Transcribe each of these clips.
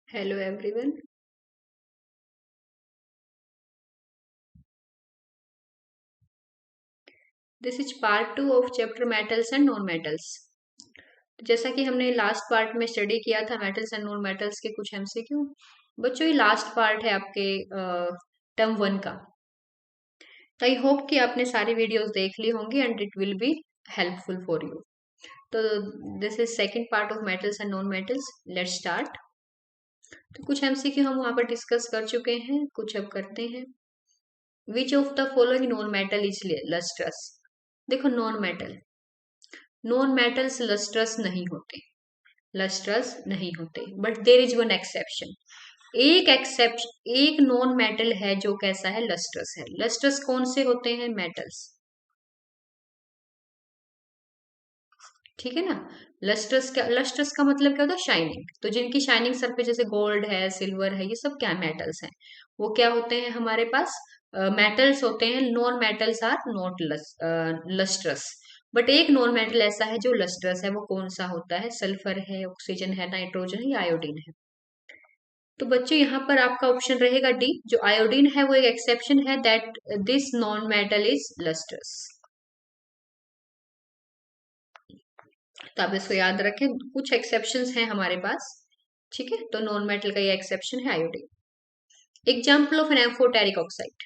Hello everyone. This is part 2 of chapter metals and non-metals. जैसा कि हमने last part में स्टडी किया था मेटल्स एंड नॉन मेटल्स के कुछ एमसीक्यू। बच्चों ये लास्ट पार्ट है आपके टर्म वन का। तो आई होप कि आपने सारी वीडियोस देख ली होंगी and it will be helpful for you. तो this is second part of metals and non metals. Let's start. तो कुछ एमसीक्यू हम वहां पर डिस्कस कर चुके हैं, कुछ अब करते हैं। विच of the following non metal is lustrous? देखो नॉन मेटल्स लस्ट्रस नहीं होते, लस्ट्रस नहीं होते, but there is one exception. एक नॉन मेटल है जो कैसा है, लस्ट्रस है। लस्ट्रस कौन से होते हैं? मेटल्स। ठीक है ना। लस्ट्रस का मतलब क्या होता है? शाइनिंग। तो जिनकी शाइनिंग सरफेस जैसे गोल्ड है, सिल्वर है, ये सब क्या मेटल्स हैं? वो क्या होते हैं हमारे पास? मेटल्स होते हैं। Non metals are not lustrous. But एक नॉन मेटल ऐसा है जो लस्ट्रस है। वो कौन सा होता है? सल्फर है, ऑक्सीजन है, नाइट्रोजन है या आयोडीन है। तो बच्चों यहाँ पर आपका ऑप्शन रहेगा डी। जो आयोडीन है वो एक एक्सेप्शन है, that this non metal is lustrous. तो आप इसको याद रखें, कुछ एक्सेप्शंस हैं हमारे पास। ठीक है, तो नॉन मेटल का ये एक्सेप्शन है iodine. Example of an amphoteric oxide.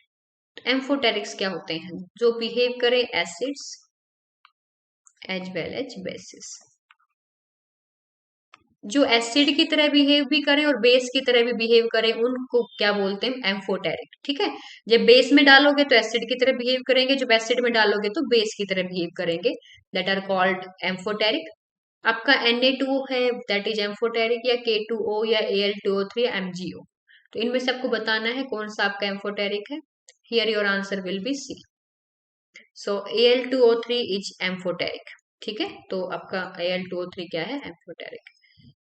Amphoterics क्या होते हैं? जो बिहेव करे acids as well as bases. जो एसिड की तरह बिहेव भी करें और बेस की तरह भी बिहेव करें, उनको क्या बोलते हैं? एम्फोटेरिक। ठीक है। जब बेस में डालोगे तो एसिड की तरह बिहेव करेंगे, जब एसिड में डालोगे तो बेस की तरह बिहेव करेंगे। That are called amphoteric. आपका Na2 है, दैट इज एम्फोटेरिक, या K2O या Al2O3 या MgO। तो इनमें से आपको बताना है कौन सा आपका एम्फोटेरिक है। Here your answer will be C. So Al2O3 is amphoteric. ठीक है, तो आपका Al2O3 क्या है? एम्फोटेरिक।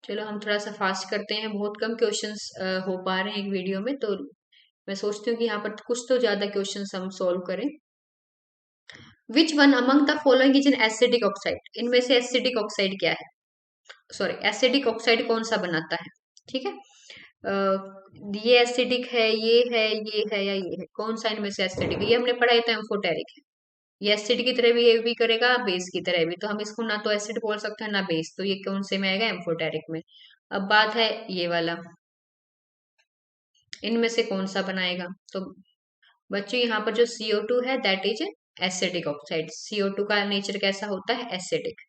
चलो हम थोड़ा सा फास्ट करते हैं, बहुत कम क्वेश्चंस हो पा रहे हैं एक वीडियो में, तो मैं सोचती हूँ कि यहाँ पर कुछ तो ज्यादा क्वेश्चंस हम सॉल्व करें। Which one among the following is an acidic oxide? इनमें से एसिडिक ऑक्साइड क्या है? सॉरी, एसिडिक ऑक्साइड कौन सा बनाता है? ठीक है। ये एसिडिक है, ये है या ये है? कौन सा इनमें से एसिडिक है? ये हमने पढ़ा है, तो एम्फोटेरिक है। ये एसिड की तरह बिहेव भी करेगा, बेस की तरह भी। तो हम इसको ना तो एसिड बोल सकते हैं ना बेस, तो ये कौन से में आएगा? एम्फोटेरिक में। अब बात है ये वाला, इनमें से कौन सा बनाएगा? तो बच्चों यहाँ पर जो CO2 है, that is acidic oxide. CO2 का नेचर कैसा होता है? एसिडिक।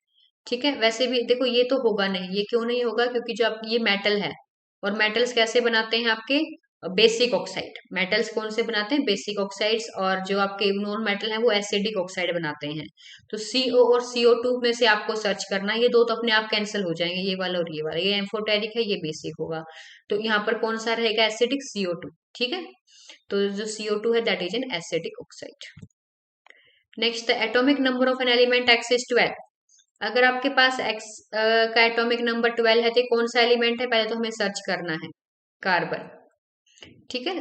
ठीक है। वैसे भी देखो, ये तो होगा नहीं। ये क्यों नहीं होगा? क्योंकि जो आप ये मेटल है, और मेटल्स कैसे बनाते हैं आपके? Basic oxide. मेटल्स कौन से बनाते हैं? Basic oxides. और जो आपके नॉन मेटल है वो एसिडिक ऑक्साइड बनाते हैं। तो CO और CO2 में से आपको सर्च करना है। ये दो तो अपने आप कैंसिल हो जाएंगे, ये वाला और ये वाला। ये एम्फोटेरिक है, ये बेसिक होगा। तो यहाँ पर कौन सा रहेगा? Acidic, CO2। ठीक है। तो जो CO2 है, that is an acidic oxide. Next, the atomic number of an element X is 12। अगर आपके पास एक्स का एटॉमिक नंबर 12 है, तो कौन सा एलिमेंट है? पहले तो हमें सर्च करना है। कार्बन। ठीक है।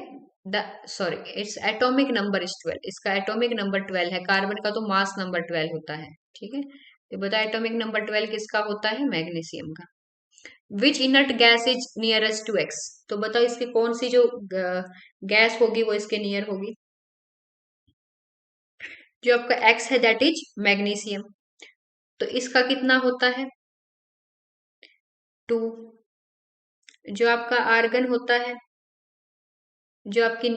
The sorry, its atomic number is 12। इसका एटॉमिक नंबर 12 है। कार्बन का तो मास नंबर 12 होता है। ठीक है। तो बता, एटॉमिक नंबर 12 किसका होता है? मैग्नीशियम का। Which inert gas is nearest to X? तो बताओ इसकी कौन सी जो गैस होगी वो इसके नियर होगी? जो आपका एक्स है, दैट इज मैग्नीशियम। तो इसका कितना होता है? 2। जो आपका आर्गन होता है, जो आपकी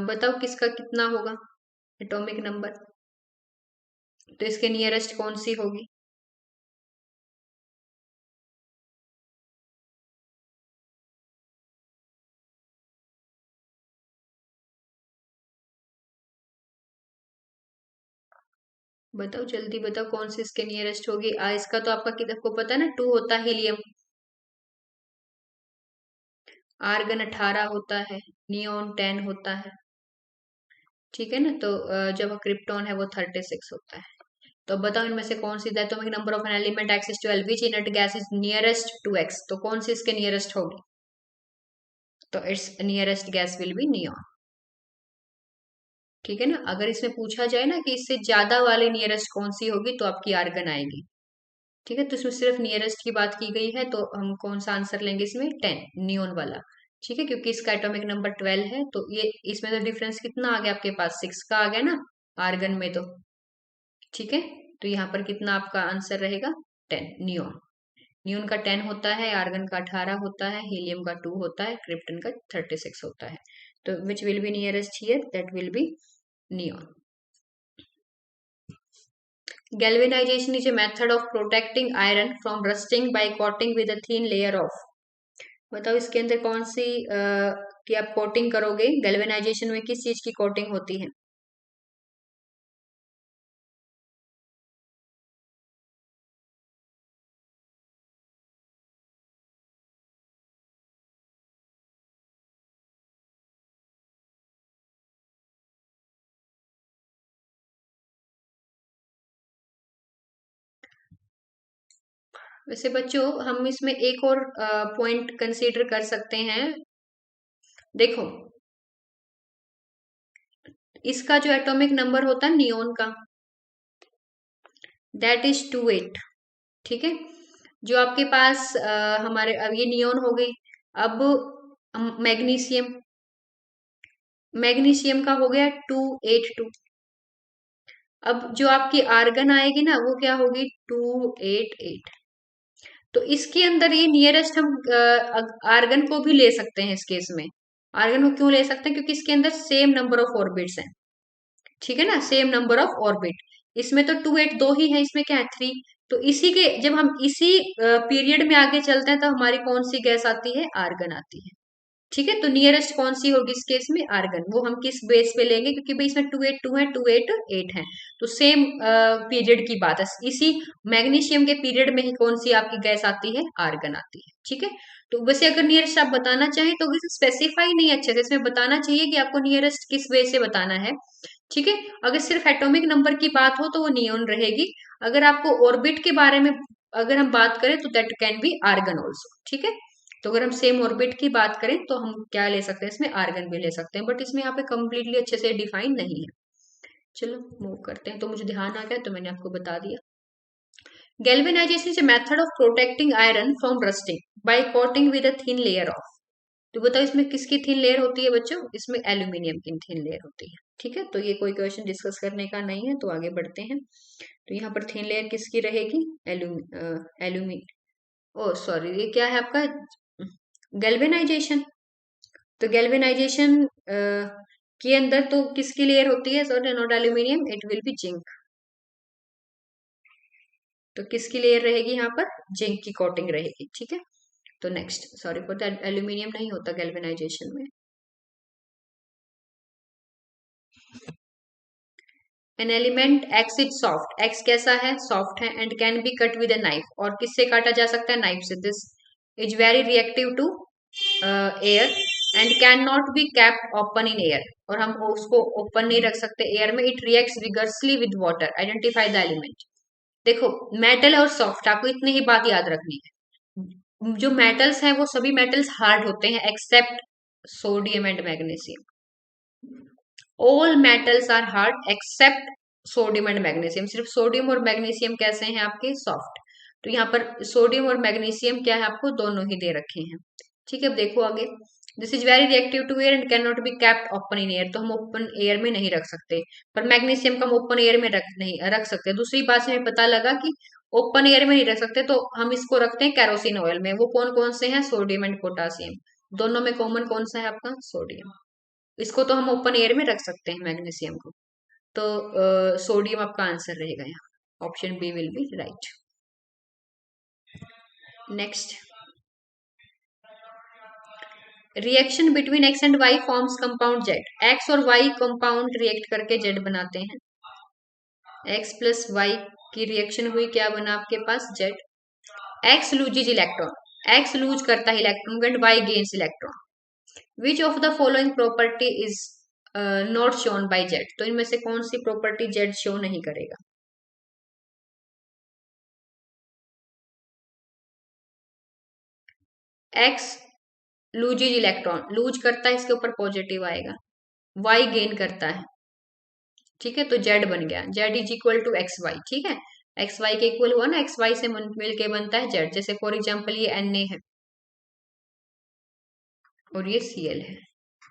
बताओ किसका कितना होगा एटॉमिक नंबर? तो इसके नियरेस्ट कौन सी होगी? बताओ जल्दी बताओ, कौन सी इसके नियरेस्ट होगी? इसका तो आपका किधर को पता है ना, 2 होता है हीलियम। आर्गन 18 होता है, नियोन 10 होता है। ठीक है ना। तो जब क्रिप्टॉन है वो 36 होता है। तो बताओ इनमें से कौन सी atomic number of an element X is 12, which inert gas is nearest to X? तो कौन सी इसके नियरेस्ट होगी? तो it's nearest gas will be neon. ठीक है ना। अगर इसमें पूछा जाए ना कि इससे ज्यादा वाली नियरेस्ट कौन सी होगी, तो आपकी आर्गन आएगी। ठीक है, तो इसमें सिर्फ नियरेस्ट की बात की गई है, तो हम कौन सा आंसर लेंगे इसमें, 10, नियोन वाला। ठीक है, क्योंकि इसका एटॉमिक नंबर 12 है, तो ये इसमें तो डिफरेंस कितना आ गया आपके पास, 6 का आ गया ना आर्गन में तो। ठीक है, तो यहाँ पर कितना आपका आंसर रहेगा, 10, नियोन। नियोन का 10 होता है, आर्गन का 18 होता है, हीलियम का 2 होता है, क्रिप्टन का 36 होता है। तो which will be nearest here, that will be neon. Galvanization is a method of protecting iron from rusting by coating with a thin layer of। बताओ इसके अंदर कौन सी की आप कोटिंग करोगे, गैल्वेनाइजेशन में किस चीज की कोटिंग होती है। वैसे बच्चों हम इसमें एक और पॉइंट कंसीडर कर सकते हैं। देखो इसका जो एटॉमिक नंबर होता है नियोन का, दैट इज 28। ठीक है, जो आपके पास हमारे, अब ये नियोन हो गई। अब मैग्नीशियम, मैग्नीशियम का हो गया 282। अब जो आपकी आर्गन आएगी ना वो क्या होगी, 288। तो इसके अंदर ये नियरेस्ट हम आर्गन को भी ले सकते हैं इस केस में। आर्गन को क्यों ले सकते हैं, क्योंकि इसके अंदर सेम नंबर ऑफ ऑर्बिट्स हैं। ठीक है ना, सेम नंबर ऑफ ऑर्बिट। इसमें तो 2 8 दो ही है, इसमें क्या है 3। तो इसी के जब हम इसी पीरियड में आगे चलते हैं तो हमारी कौन सी गैस आती है, आर्गन आती है। ठीक है, तो नियरेस्ट कौन सी होगी इस केस में, आर्गन। वो हम किस बेस पे लेंगे, क्योंकि भाई इसमें 282 है, 288 है, तो सेम पीरियड की बात है। इसी मैग्नीशियम के पीरियड में ही कौन सी आपकी गैस आती है, आर्गन आती है। ठीक है, तो वैसे अगर नियरेस्ट आप बताना चाहें तो इसे स्पेसिफाई नहीं अच्छे से, इसमें बताना चाहिए कि आपको नियरेस्ट किस वे से बताना है। ठीक है, अगर सिर्फ एटॉमिक नंबर की बात हो तो वो नियोन रहेगी। अगर आपको ऑर्बिट के बारे में अगर हम बात करें तो that can be argon also. ठीक है, तो अगर हम सेम ऑर्बिट की बात करें तो हम क्या ले सकते हैं, इसमें आर्गन भी ले सकते हैं, बट इसमें यहाँ पे कंप्लीटली अच्छे से डिफाइन नहीं है। चलो मूव करते हैं, तो मुझे ध्यान आ गया तो मैंने आपको बता दिया। Galvanization is a method of protecting iron from rusting by coating with a thin layer of. तो बताओ इसमें किसकी थिन लेयर होती है बच्चों, इसमें एल्यूमिनियम की थिन लेयर होती है। ठीक है, तो ये कोई क्वेश्चन डिस्कस करने का नहीं है, तो आगे बढ़ते हैं। तो यहाँ पर थिन लेयर किसकी रहेगी, एल्यूमी ओ सॉरी, ये क्या है आपका, गैल्वेनाइजेशन। तो गैल्वेनाइजेशन के अंदर तो किसकी लेयर होती है, sorry not aluminium, it will B zinc. तो किसकी लेयर रहेगी यहाँ पर, जिंक की कोटिंग रहेगी। ठीक है, तो next, sorry for that, aluminium नहीं होता गैल्वेनाइजेशन में। An element X is soft, X कैसा है, सॉफ्ट है, and can be cut with a knife, और किससे काटा जा सकता है, नाइफ से। This is very reactive to air and can not be capped open in air, और हम उसको ओपन नहीं रख सकते एयर में। It reacts vigorously with water, identify the element. देखो मेटल और सॉफ्ट, आपको इतनी ही बात याद रखनी है। जो मेटल्स हैं वो सभी मेटल्स हार्ड होते हैं except sodium and magnesium. All metals are hard except sodium and magnesium. सिर्फ सोडियम और मैग्नीशियम कैसे हैं आपके, सॉफ्ट। तो यहाँ पर सोडियम और मैग्नीशियम क्या है, आपको दोनों ही दे रखे हैं। ठीक है, अब देखो आगे, this is very reactive to air and can not be capped open in air, तो हम ओपन एयर में नहीं रख सकते। पर मैग्नीशियम को हम ओपन एयर में नहीं रख सकते। दूसरी बात से हमें पता लगा कि ओपन एयर में नहीं रख सकते, तो हम इसको रखते हैं कैरोसिन ऑयल में। वो कौन कौन से हैं, सोडियम एंड पोटासियम। दोनों में कॉमन कौन सा है आपका, सोडियम। इसको तो हम ओपन एयर में रख सकते हैं मैग्नीशियम को। तो सोडियम आपका आंसर रहेगा यहाँ, option B will be right. Next, reaction between X and Y forms compound Z. X और वाई कंपाउंड रिएक्ट करके जेड बनाते हैं। एक्स प्लस वाई की रिएक्शन हुई, क्या बना आपके पास, Z. X loses electron, X lose करता है electron and Y gains electron. Which of the following property is not shown by Z. तो इनमें से कौन सी प्रॉपर्टी जेड शो नहीं करेगा। एक्स लूजेज इलेक्ट्रॉन, लूज करता है, इसके ऊपर पॉजिटिव आएगा। वाई गेन करता है। ठीक है, तो जेड बन गया, Z is equal to X Y. ठीक है, एक्स वाई के इक्वल हुआ ना, एक्स वाई से मिल के बनता है जेड। जैसे फॉर एग्जाम्पल ये एन ए है और ये सी एल है,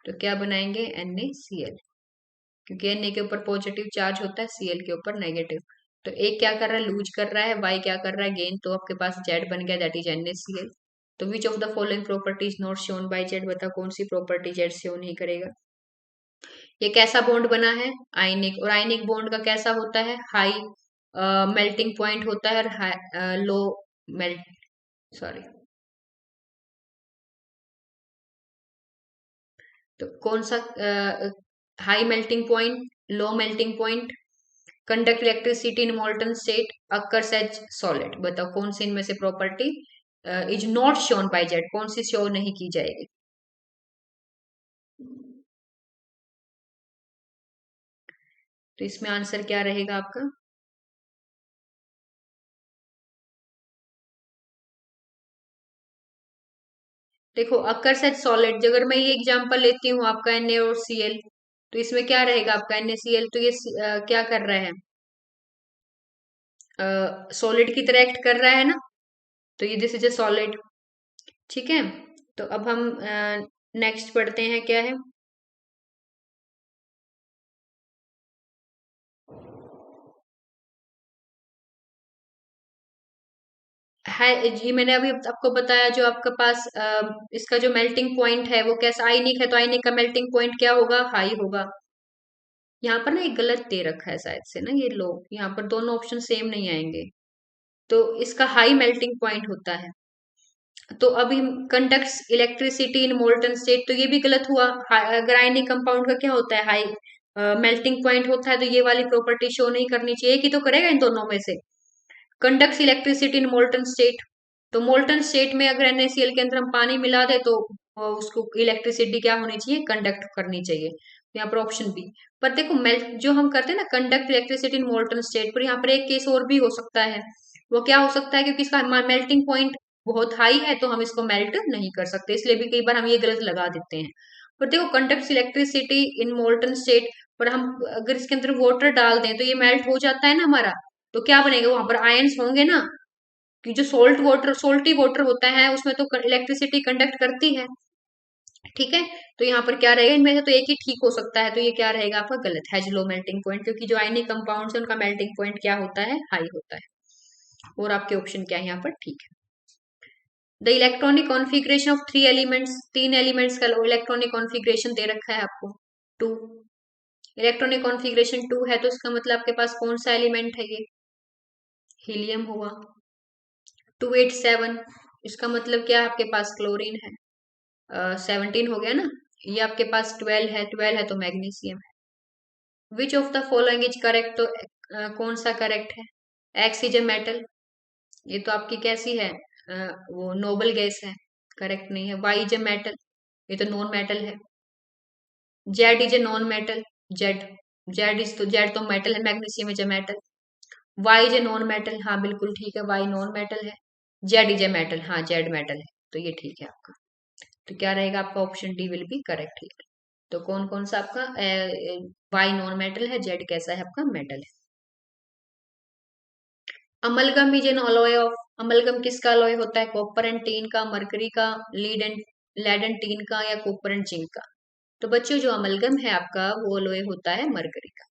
तो क्या बनाएंगे एन ए सी एल, क्योंकि एन ए के ऊपर पॉजिटिव चार्ज होता है, सी एल के ऊपर नेगेटिव। तो एक क्या कर रहा है, लूज कर रहा है, वाई क्या कर रहा है, गेन। तो आपके पास जेड बन गया, that is N A C L. तो which of the following properties not shown by Z, बताओ कौन सी प्रॉपर्टी जेड शो नहीं करेगा। ये कैसा बॉन्ड बना है, आयनिक। और आयनिक बॉन्ड का कैसा होता है, हाई मेल्टिंग पॉइंट होता है और लो मेल्ट, सॉरी, तो कौन सा high melting point, low melting point, conduct electricity in molten state, occurs as solid. बताओ कौन सी इनमें से property is not shown by Z, कौन सी शो नहीं की जाएगी। तो इसमें आंसर क्या रहेगा आपका, देखो अकर्स एज सॉलिड, अगर मैं ये एग्जांपल लेती हूँ आपका Na और Cl, तो इसमें क्या रहेगा आपका NaCl, तो ये क्या कर रहा है, सॉलिड की तरह एक्ट कर रहा है ना, तो ये दिस इज ए सॉलिड। ठीक है, तो अब हम नेक्स्ट पढ़ते हैं, क्या है जी, मैंने अभी आपको बताया, जो आपके पास इसका जो मेल्टिंग पॉइंट है वो कैसा, आयनिक है, तो आयनिक का मेल्टिंग पॉइंट क्या होगा, हाई होगा। यहाँ पर ना एक गलत दे रखा है शायद से ना, ये लो, यहाँ पर दोनों ऑप्शन सेम नहीं आएंगे, तो इसका हाई मेल्टिंग पॉइंट होता है। तो अभी conducts electricity in molten state, तो ये भी गलत हुआ। अगर आयनिक कंपाउंड का क्या होता है, हाई मेल्टिंग पॉइंट होता है, तो ये वाली प्रॉपर्टी शो नहीं करनी चाहिए, कि तो करेगा इन दोनों में से। Conducts electricity in molten state, तो मोल्टन स्टेट में अगर NaCl के अंदर हम पानी मिला दे, तो उसको इलेक्ट्रिसिटी क्या होनी चाहिए, कंडक्ट करनी चाहिए। यहाँ पर ऑप्शन बी। पर देखो मेल्ट जो हम करते हैं ना, conduct electricity in molten state, पर यहाँ पर एक केस और भी हो सकता है। वो क्या हो सकता है, क्योंकि इसका मेल्टिंग पॉइंट बहुत हाई है, तो हम इसको मेल्ट नहीं कर सकते, इसलिए भी कई बार हम ये गलत लगा देते हैं। पर देखो conduct electricity in molten state, पर हम अगर इसके अंदर वाटर डाल दें, तो ये मेल्ट हो जाता है ना हमारा, तो क्या बनेगा, वहां पर आयंस होंगे ना, कि जो सोल्ट वाटर, सोल्टी वाटर होता है, उसमें तो इलेक्ट्रिसिटी कंडक्ट करती है। ठीक है, तो यहाँ पर क्या रहेगा, इनमें से तो एक ही ठीक हो सकता है, तो ये क्या रहेगा आपका, गलत है, लो मेल्टिंग पॉइंट, क्योंकि जो आयनिक कंपाउंड्स है उनका मेल्टिंग पॉइंट क्या होता है, हाई होता है। और आपके ऑप्शन क्या है यहाँ पर, ठीक है। The electronic configuration of three elements, तीन एलिमेंट्स का इलेक्ट्रॉनिक कॉन्फ़िगरेशन दे रखा है आपको, टू। इलेक्ट्रॉनिक कॉन्फ़िगरेशन टू है, तो इसका मतलब आपके पास कौन सा एलिमेंट है, ये हीलियम हुआ। 287, इसका मतलब क्या है, आपके पास क्लोरीन है। 17 हो गया ना, ये आपके पास 12 है, 12 है तो मैग्नीशियम है। विच of the following is correct, तो कौन सा करेक्ट है, एक्स इज ए मेटल, ये तो आपकी कैसी है, वो नोबल गैस है, करेक्ट नहीं है। वाई इज ए मेटल, ये तो नॉन मेटल है। Z is a non metal, Z, Z तो मेटल है, magnesium is a metal. Y is a non metal, हाँ बिल्कुल ठीक है, वाई नॉन मेटल है। जेड इज ए मेटल, हाँ जेड मेटल है, तो ये ठीक है आपका। तो क्या रहेगा आपका, option D will be correct here. तो कौन कौन सा आपका, वाई नॉन मेटल है, जेड कैसा है आपका, मेटल है। Amalgam is an alloy of, amalgam किसका अलॉय होता है, कॉपर एंड टीन का, मरकरी का, lead and lead and tin का, या कॉपर एंड जिंक का। तो बच्चों जो अमलगम है आपका, वो अलॉय होता है मरकरी का।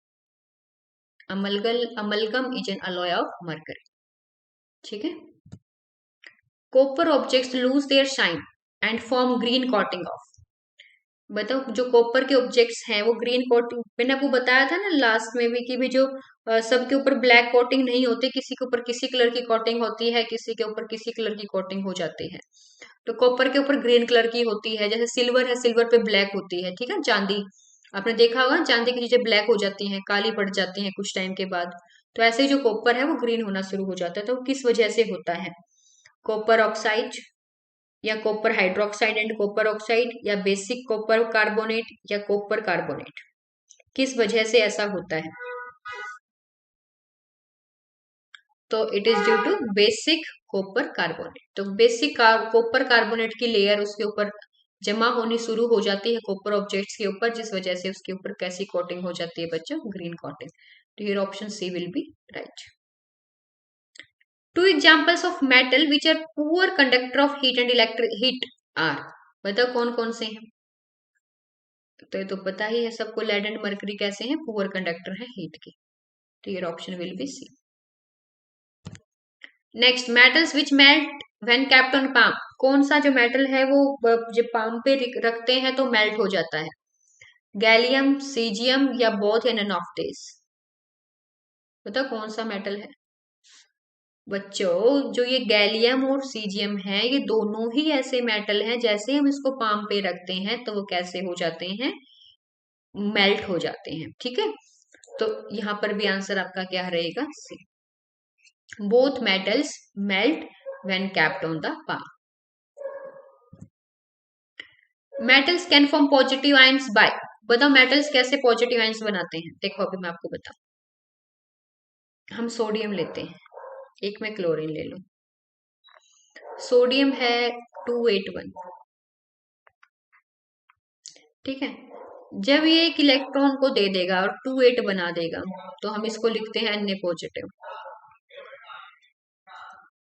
Amalgam is an alloy of mercury. ठीक है, copper objects lose their shine and form green coating of, बताओ जो कॉपर के ऑब्जेक्ट्स हैं वो ग्रीन कोटिंग, मैंने आपको बताया था ना लास्ट में भी, कि भी जो सबके ऊपर ब्लैक कोटिंग नहीं होती, किसी के ऊपर किसी कलर की कोटिंग होती है, किसी के ऊपर किसी कलर की कोटिंग हो जाती है। तो कॉपर के ऊपर ग्रीन कलर की होती है, जैसे सिल्वर है, सिल्वर पे ब्लैक होती है। ठीक है, चांदी, आपने देखा होगा ना, चांदी की चीजें ब्लैक हो जाती हैं, काली पड़ जाती हैं कुछ टाइम के बाद। तो ऐसे ही जो कॉपर है वो ग्रीन होना शुरू हो जाता है, तो वो किस वजह से होता है, कॉपर ऑक्साइड, या copper hydroxide and copper oxide, या बेसिक कॉपर कार्बोनेट, या कॉपर कार्बोनेट, किस वजह से ऐसा होता है। तो it is due to basic copper carbonate, तो बेसिक कॉपर कार्बोनेट की लेयर उसके ऊपर जमा होनी शुरू हो जाती है, कॉपर ऑब्जेक्ट्स के ऊपर, जिस वजह से उसके ऊपर कैसी कोटिंग हो जाती है बच्चों, ग्रीन कोटिंग। तो ये option C will be right. Two examples of metal which are poor conductor of heat and electric heat are, बताओ कौन कौन से हैं? तो ये तो पता ही है सबको, लेड एंड मरकरी कैसे हैं, पुअर कंडक्टर है हीट के। तो ये option will be C. Next, metals which melt when kept on palm, कौन सा जो मेटल है वो जब पाम पे रखते हैं तो मेल्ट हो जाता है? गैलियम, सीजियम या बोथ या नन ऑफ दिस? बताओ कौन सा मेटल है बच्चों? जो ये गैलियम और सीजियम है ये दोनों ही ऐसे मेटल हैं, जैसे हम इसको पाम पे रखते हैं तो वो कैसे हो जाते हैं, मेल्ट हो जाते हैं। ठीक है, तो यहां पर भी आंसर आपका क्या रहेगा, C. Both metals melt when kept on the palm. Metals can form positive ions by, बताओ मेटल्स कैसे पॉजिटिव आयंस बनाते हैं? देखो अभी मैं आपको बताऊं, हम सोडियम लेते हैं, एक में क्लोरीन ले लो, सोडियम है 281, ठीक है। जब ये एक इलेक्ट्रॉन को दे देगा और 28 बना देगा तो हम इसको लिखते हैं Na पॉजिटिव।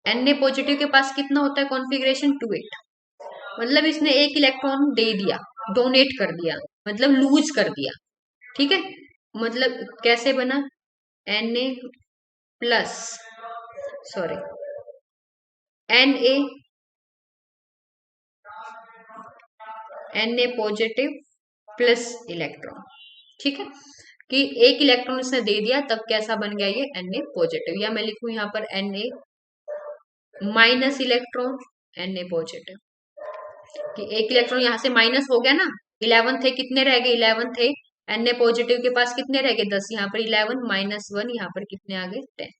Na पॉजिटिव के पास कितना होता है कॉन्फ़िगरेशन, 28, मतलब इसने एक इलेक्ट्रॉन दे दिया, डोनेट कर दिया, मतलब लूज कर दिया। ठीक है, मतलब कैसे बना, Na plus, sorry, Na positive plus electron. ठीक है, कि एक इलेक्ट्रॉन इसने दे दिया तब कैसा बन गया ये Na पॉजिटिव, या मैं लिखूं यहां पर Na minus electron Na positive, कि एक इलेक्ट्रॉन यहां से माइनस हो गया ना, 11 थे, कितने रह गए, 11 थे, Na पॉजिटिव के पास कितने रह गए, 10, यहाँ पर 11 माइनस 1, यहाँ पर कितने आ गए, 10।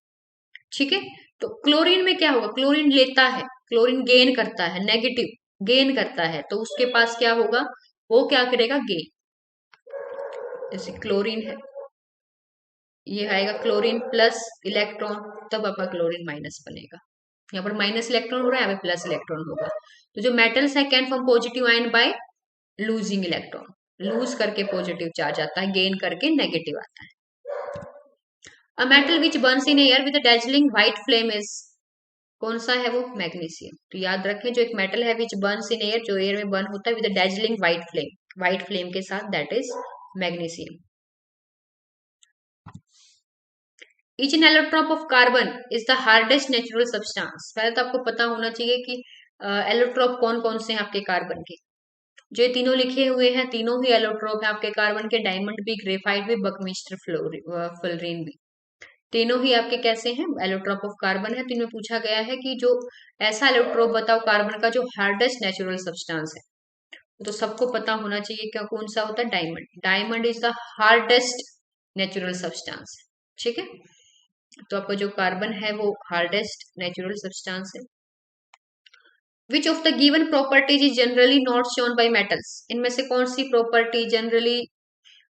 ठीक है, तो क्लोरीन में क्या होगा, क्लोरीन लेता है, क्लोरीन गेन करता है, नेगेटिव गेन करता है, तो उसके पास क्या होगा, वो क्या करेगा, गेन। जैसे क्लोरीन है, ये आएगा क्लोरीन प्लस इलेक्ट्रॉन, तब आपका क्लोरीन माइनस बनेगा। यहाँ पर माइनस इलेक्ट्रॉन हो रहा है, यहाँ पे प्लस इलेक्ट्रॉन होगा। तो जो मेटल्स है can form positive ion by losing electron, lose करके पॉजिटिव चार्ज आता है, गेन करके नेगेटिव आता है। A metal which burns in air with dazzling white flame is, कौन सा है वो, मैग्नीशियम। तो याद रखें, जो एक मेटल है विच बर्न्स इन एयर, जो एयर में बर्न होता है विद डेजलिंग व्हाइट फ्लेम के साथ, that is magnesium. Each an allotrope of carbon is the hardest natural substance, पहले तो आपको पता होना चाहिए कि एलोट्रॉप कौन कौन से हैं आपके कार्बन के। जो ये तीनों लिखे हुए हैं तीनों ही एलोट्रॉप है आपके कार्बन के, डायमंड भी, ग्रेफाइट भी, बकमिस्टर फ्लोरीन भी, तीनों ही आपके कैसे हैं, एलोट्रॉप ऑफ कार्बन है। तो इनमें पूछा गया है कि जो ऐसा एलोट्रॉप बताओ कार्बन का जो हार्डेस्ट नेचुरल सब्सटेंस है, तो सबको पता होना चाहिए क्या कौन सा होता है, diamond. Diamond is the hardest natural substance. ठीक है, तो आपका जो कार्बन है वो हार्डेस्ट नेचुरल सब्सटेंस है। विच of the given properties is generally not shown bye metals, इनमें से कौन सी प्रॉपर्टी जनरली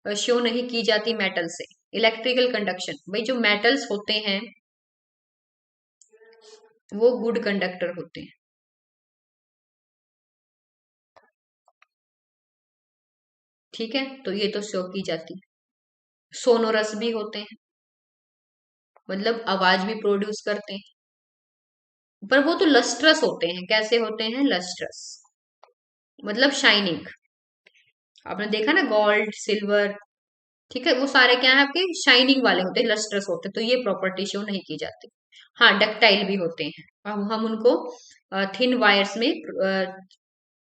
शो नहीं की जाती मेटल से? इलेक्ट्रिकल कंडक्शन, भाई जो मेटल्स होते हैं वो गुड कंडक्टर होते हैं। ठीक है, तो ये तो शो की जाती है। सोनोरस भी होते हैं, मतलब आवाज भी प्रोड्यूस करते हैं, पर वो तो लस्ट्रस होते हैं, कैसे होते हैं, लस्ट्रस, मतलब शाइनिंग। आपने देखा ना गोल्ड सिल्वर, ठीक है, वो सारे क्या है आपके शाइनिंग वाले होते हैं, लस्ट्रस होते हैं, तो ये प्रॉपर्टी शो नहीं की जाती। हाँ, डक्टाइल भी होते हैं, हम उनको थिन वायर्स में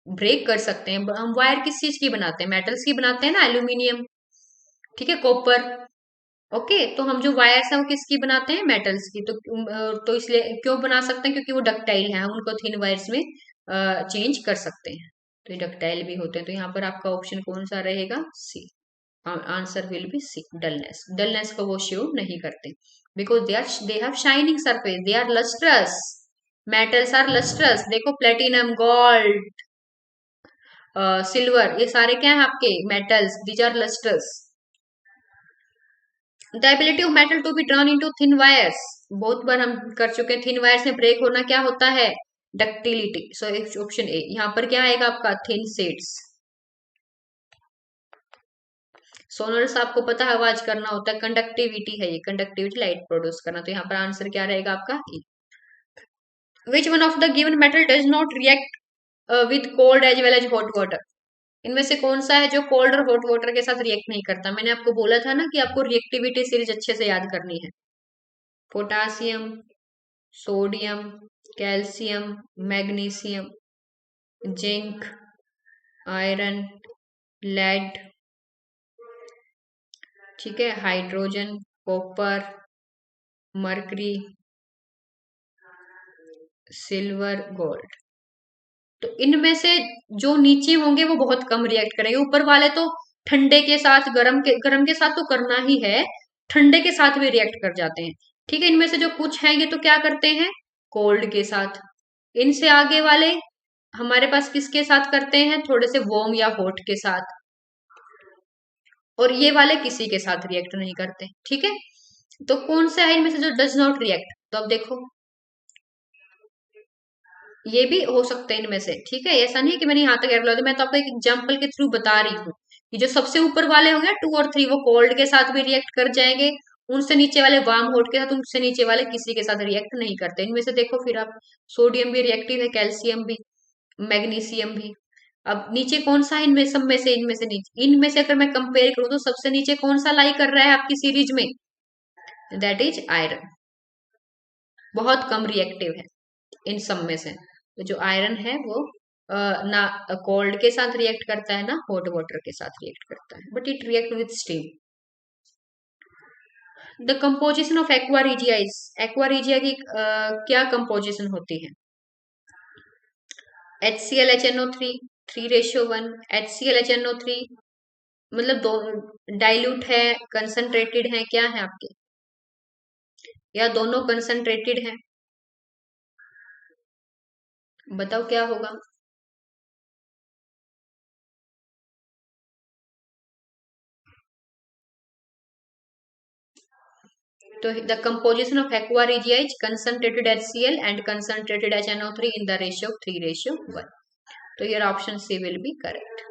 ब्रेक कर सकते हैं। हम वायर किस चीज की बनाते हैं, मेटल्स की बनाते हैं ना, एल्यूमिनियम, ठीक है, कॉपर। ओके, तो हम जो वायर्स हैं वो किसकी बनाते हैं, मेटल्स की। तो इसलिए क्यों बना सकते हैं, क्योंकि वो डक्टाइल है, हम उनको थिन वायर्स में चेंज कर सकते हैं, तो ये डक्टाइल भी होते हैं। तो यहाँ पर आपका ऑप्शन कौन सा रहेगा, C. Answer will be C, dullness. Dullness को वो शो नहीं करते, because they have shining surface, they are lustrous, metals are lustrous. देखो प्लेटिनम, गोल्ड, सिल्वर, ये सारे क्या है आपके metals, these are lustrous. The ability of metal to be drawn into thin wires, बहुत बार हम कर चुके हैं, थिन वायर्स में ब्रेक होना क्या होता है, डक्टिलिटी। सो ऑप्शन ए, यहाँ पर क्या आएगा आपका, थिन शीट्स। सोनरस आपको पता है आवाज करना होता है, कंडक्टिविटी है ये, कंडक्टिविटी लाइट प्रोड्यूस करना, तो यहाँ पर आंसर क्या रहेगा आपका, E. Which one of the given metal does not react with cold as well as hot water? इनमें से कौन सा है जो कोल्ड और हॉट वाटर के साथ रिएक्ट नहीं करता? मैंने आपको बोला था ना कि आपको रिएक्टिविटी सीरीज अच्छे से याद करनी है। Potassium, sodium, calcium, magnesium, zinc, iron, lead, ठीक है, hydrogen, copper, mercury, silver, gold. तो इनमें से जो नीचे होंगे वो बहुत कम रिएक्ट करेंगे, ऊपर वाले तो ठंडे के साथ गर्म के साथ तो करना ही है, ठंडे के साथ भी रिएक्ट कर जाते हैं। ठीक है, इनमें से जो कुछ है ये तो क्या करते हैं, कोल्ड के साथ। इनसे आगे वाले हमारे पास किसके साथ करते हैं, थोड़े से वार्म या हॉट के साथ, और ये वाले किसी के साथ रिएक्ट नहीं करते। ठीक है, तो कौन सा है इनमें से जो डज नॉट रिएक्ट? तो अब देखो, ये भी हो सकते हैं इनमें से। ठीक है, ऐसा नहीं है कि मैंने यहाँ तक एरर, मैं तो आपको एक एग्जांपल के थ्रू बता रही हूँ कि जो सबसे ऊपर वाले होंगे 2 और 3 वो कोल्ड के साथ भी रिएक्ट कर जाएंगे, उनसे नीचे वाले वार्म हॉट के साथ, उनसे नीचे वाले किसी के साथ रिएक्ट नहीं करते। इनमें से देखो फिर आप, सोडियम भी रिएक्टिव है, कैल्शियम भी, मैग्नीशियम भी। अब नीचे कौन सा है इनमें सब में से, इनमें से नीचे, इनमें से अगर मैं कंपेयर करूं तो सबसे नीचे कौन सा लाई कर रहा है आपकी सीरीज में, दैट इज आयरन। बहुत कम रिएक्टिव है इन सब में से। तो जो आयरन है वो ना कोल्ड के साथ रिएक्ट करता है ना हॉट वाटर के साथ रिएक्ट करता है, but it react with steam. The composition of aqua is, aqua की क्या कंपोजिशन होती है? HCl HNO3, 3:1, HCl HNO3, मतलब दो, डाइल्यूट है, कंसंट्रेटेड है, क्या है आपके, या दोनों कंसंट्रेटेड है? बताओ क्या होगा। तो the composition of aqua regia is concentrated HCl and concentrated HNO3 in the ratio of 3:1. तो your option C will be correct.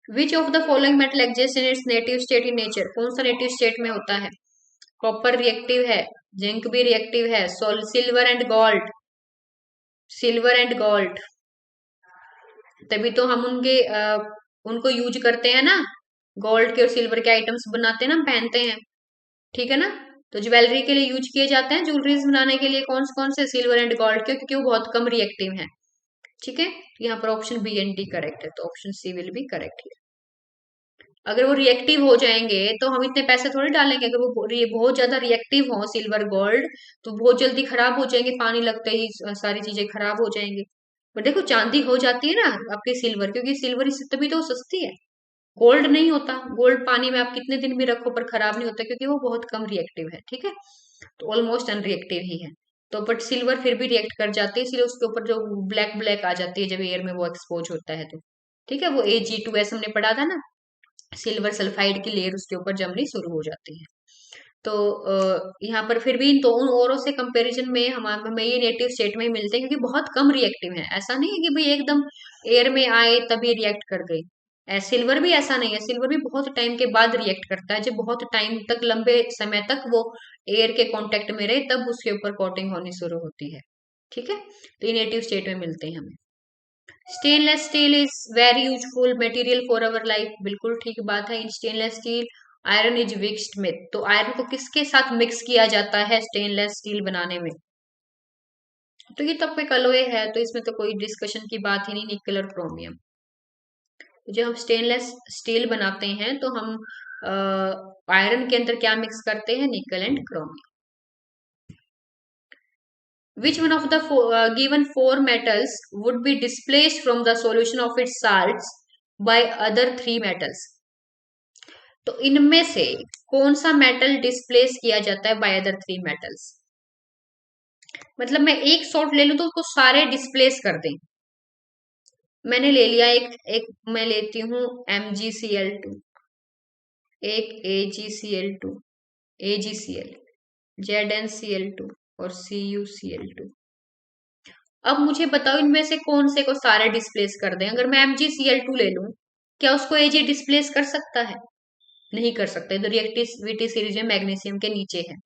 Which of the following metal exists in its native state in nature? कौन सा native state में होता है? Copper reactive है, zinc भी reactive है, silver and gold, silver and gold, तभी तो हम उनको यूज करते हैं ना, गोल्ड के और सिल्वर के आइटम्स बनाते हैं ना, हम पहनते हैं। ठीक है ना, तो ज्वेलरी के लिए यूज किए जाते हैं, ज्वेलरीज बनाने के लिए कौन से, सिल्वर एंड गोल्ड के, क्योंकि वो बहुत कम रिएक्टिव है। ठीक है, यहाँ पर option B and D correct है, तो option C will be correct. अगर वो रिएक्टिव हो जाएंगे तो हम इतने पैसे थोड़ी डालेंगे, अगर वो बहुत ज्यादा रिएक्टिव हो सिल्वर गोल्ड तो बहुत जल्दी खराब हो जाएंगे, पानी लगते ही सारी चीजें खराब हो जाएंगी। पर देखो चांदी हो जाती है ना आपकी सिल्वर, क्योंकि सिल्वर इससे तभी तो सस्ती है, गोल्ड नहीं होता। गोल्ड पानी में आप कितने दिन भी रखो पर खराब नहीं होता, क्योंकि वो बहुत कम रिएक्टिव है। ठीक है, तो ऑलमोस्ट अनरिएक्टिव ही है। तो बट सिल्वर फिर भी रिएक्ट कर जाती है, इसलिए उसके ऊपर जो ब्लैक ब्लैक आ जाती है जब एयर में वो एक्सपोज होता है तो। ठीक है, वो Ag2S हमने पढ़ा था ना, सिल्वर सल्फाइड की लेयर उसके ऊपर जमनी शुरू हो जाती है। तो यहाँ पर फिर भी इन दोनों औरों से कंपैरिजन में हमें ये नेटिव स्टेट में ही मिलते हैं, क्योंकि बहुत कम रिएक्टिव है। ऐसा नहीं है कि भाई एकदम एयर में आए तभी रिएक्ट कर गई। सिल्वर भी ऐसा नहीं है, सिल्वर भी बहुत टाइम के बाद रिएक्ट करता है, जब बहुत टाइम तक, लंबे समय तक वो एयर के कांटेक्ट में रहे तब उसके ऊपर कोटिंग होनी शुरू होती है। ठीक है, तो ये नेटिव स्टेट में मिलते हैं हमें। Stainless steel is very useful material for our life, बिल्कुल ठीक बात है। In stainless steel iron is mixed में, तो आयरन को किसके साथ मिक्स किया जाता है स्टेनलेस स्टील बनाने में? तो ये तो एक अलॉय है, तो इसमें तो कोई डिस्कशन की बात ही नहीं, निकल और क्रोमियम। जो हम स्टेनलेस स्टील बनाते हैं तो हम आयरन के अंदर क्या मिक्स करते हैं, निकल and chromium. Which one of the given four metals would be displaced from the solution of its salts by other three metals? तो इनमें से कौन सा मेटल डिस्प्लेस किया जाता है बाय अदर थ्री मेटल्स? मतलब मैं एक शॉट ले लूं तो उसको सारे डिस्प्लेस कर दें। मैंने ले लिया एक मैं लेती हूं MgCl2, एक AgCl2, AgCl, ZnCl2 और CuCl2। अब मुझे बताओ इनमें से कौन से को सारे डिस्प्लेस कर दें? अगर मैं MgCl2 ले लूं, क्या उसको Ag डिस्प्लेस कर सकता है? नहीं कर सकता, तो रिएक्टिविटी सीरीज में मैग्नीशियम के नीचे है।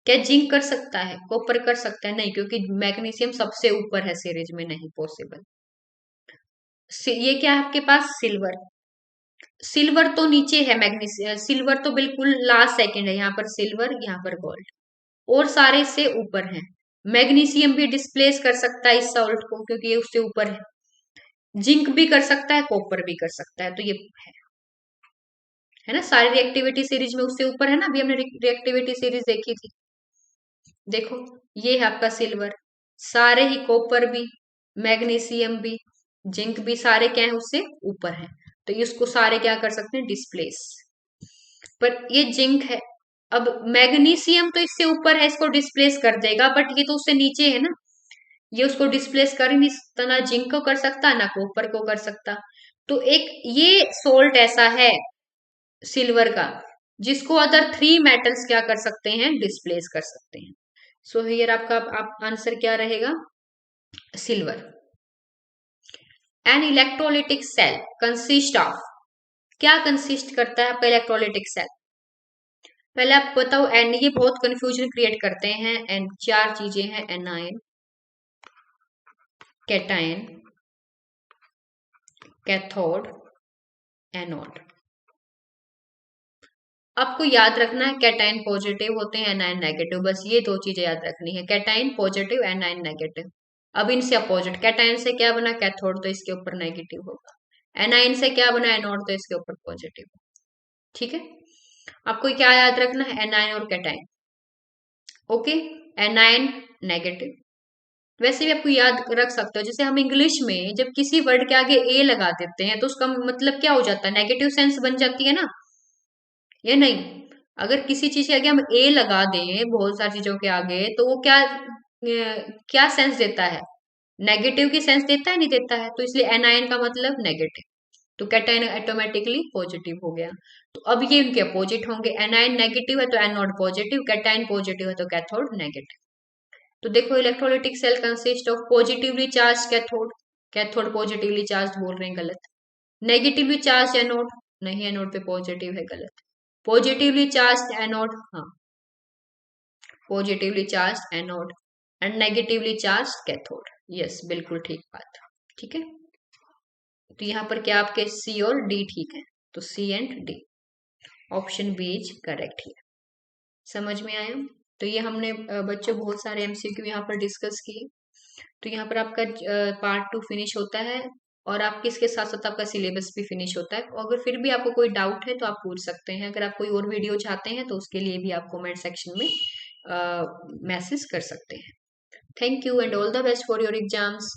क्या जिंक कर सकता है, कॉपर कर सकता है? नहीं, क्योंकि मैग्नीशियम सबसे ऊपर है सीरीज में, नहीं पॉसिबल। ये क्या है आपके पास? सिल्वर। सिल्वर तो नीचे है, मैग्नीशियम सिल्वर तो बिल्कुल लास्ट सेकंड है, यहाँ पर सिल्वर, यहाँ पर गोल्ड, और सारे से ऊपर हैं। मैग्नीशियम भी डिस्प्लेस कर सकता है इस सॉल्ट को, क्योंकि ये उससे ऊपर है। जिंक भी कर सकता है, कॉपर भी कर सकता है, तो ये है ना, सारी रिएक्टिविटी सीरीज में उससे ऊपर है ना। अभी हमने रिएक्टिविटी सीरीज देखी थी, देखो ये है आपका सिल्वर, सारे ही कॉपर भी, मैग्नीशियम भी, जिंक भी, सारे क्या है उससे ऊपर है, तो इसको सारे क्या कर सकते हैं? डिस्प्लेस। पर ये जिंक है, अब मैग्नीशियम तो इससे ऊपर है, इसको डिस्प्लेस कर देगा, बट ये तो उससे नीचे है ना, ये उसको डिस्प्लेस कर ही नहीं सकता, ना जिंक को कर सकता ना कॉपर को कर सकता। तो एक ये सोल्ट ऐसा है सिल्वर का, जिसको अदर थ्री मेटल्स क्या कर सकते हैं? डिस्प्लेस कर सकते हैं। सो हियर आपका आप आंसर क्या रहेगा? Silver. An electrolytic cell consist of, क्या कंसिस्ट करता है आपका इलेक्ट्रोलिटिक सेल? पहले आप बताओ, एन, ये बहुत कंफ्यूजन क्रिएट करते हैं। एन चार चीजें हैं, एनायन, कैटायन, कैथोड, एनोड। आपको याद रखना है कैटायन पॉजिटिव होते हैं, एनायन नेगेटिव, बस ये दो चीजें याद रखनी है, कैटायन पॉजिटिव, एनायन नेगेटिव। अब इनसे अपोजिट, कैटायन से क्या बना? कैथोड, तो इसके ऊपर नेगेटिव होगा। एनायन से क्या बना? एनोड, तो इसके ऊपर पॉजिटिव। ठीक है, आपको क्या याद रखना है? एनायन और कैटायन। Okay, anion negative. वैसे भी आपको याद रख सकते हो, जैसे हम इंग्लिश में जब किसी वर्ड के आगे ए लगा देते हैं तो उसका मतलब क्या हो जाता है? नेगेटिव सेंस बन जाती है ना, या नहीं? अगर किसी चीज के आगे हम ए लगा दें, बहुत सारी चीजों के आगे, तो वो क्या क्या सेंस देता है? नेगेटिव की सेंस देता है, नहीं देता है? तो इसलिए एनायन का मतलब नेगेटिव, तो कैटायन ऑटोमेटिकली पॉजिटिव हो गया। तो अब ये उनके अपोजिट होंगे, एनायन नेगेटिव है तो एनोड पॉजिटिव, कैटायन पॉजिटिव है तो कैथोड नेगेटिव। तो देखो, electrolytic cell consist of positively charge cathode, cathode positively charge बोल रहे हैं, गलत। नेगेटिवली चार्ज एनोड, नहीं, एनोड पे पॉजिटिव है, गलत। पॉजिटिवली चार्ज एनोड, हाँ, positively charge anode, and negatively charge cathode, yes, बिल्कुल ठीक बात। ठीक है, तो यहाँ पर क्या आपके सी और डी ठीक है, तो C and D, option B is correct है। समझ में आया? तो ये हमने बच्चों बहुत सारे एमसीक्यू यहाँ पर डिस्कस किए। तो यहाँ पर आपका पार्ट 2 फिनिश होता है, और आपके इसके साथ साथ आपका सिलेबस भी फिनिश होता है। और अगर फिर भी आपको कोई डाउट है तो आप पूछ सकते हैं, अगर आप कोई और वीडियो चाहते हैं तो उसके लिए भी आप कमेंट सेक्शन में मैसेज कर सकते हैं। Thank you and all the best for your exams.